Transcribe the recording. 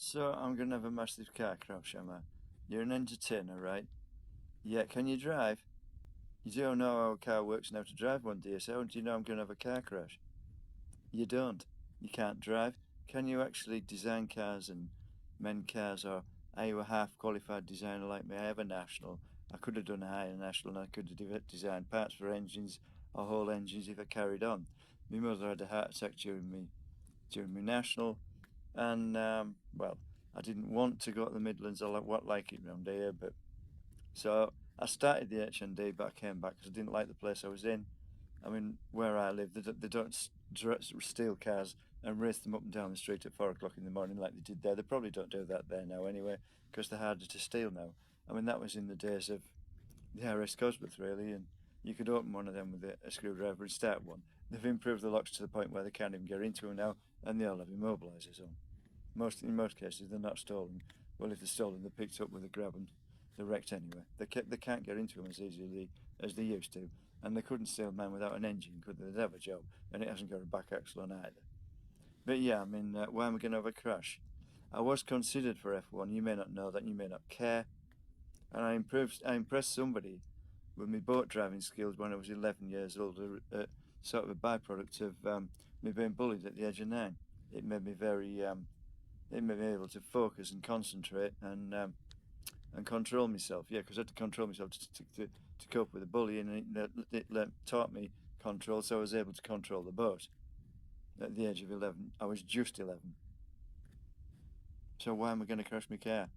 So I'm gonna have a massive car crash, am I? You're an entertainer, right? Yeah, can you drive? You don't know how a car works and how to drive one, do you? So how do you know I'm gonna have a car crash? You don't. You can't drive. Can you actually design cars and mend cars, or are you a half qualified designer like me? I have a national. I could have done a higher national and I could have designed parts for engines or whole engines if I carried on. My mother had a heart attack during my national, and well, I didn't want to go to the Midlands. I like it round here, but so I started the HND, but I came back because I didn't like the place I was in. I mean, where I live, they don't steal cars and race them up and down the street at 4 o'clock in the morning like they did there. They probably don't do that there now anyway, because they're harder to steal now. I mean, that was in the days of the RS Cosworth, really, and you could open one of them with a screwdriver and start one. They've improved the locks to the point where they can't even get into them now, and they all have immobilizers on. In most cases, they're not stolen. Well, if they're stolen, they're picked up with a grab and they're wrecked anyway. They can't get into them as easily as they used to, and they couldn't steal man without an engine, could they? They'd have a job, and it hasn't got a back axle on either. But yeah, I mean, why am I going to have a crash? I was considered for F1. You may not know that. You may not care. And I impressed somebody with my boat driving skills when I was 11 years old. Sort of a byproduct of me being bullied at the age of 9. It made me very it made me able to focus and concentrate and control myself. Yeah, because I had to control myself to cope with the bullying, and it taught me control, so I was able to control the boat at the age of 11. I was just 11. So why am I going to crash my car?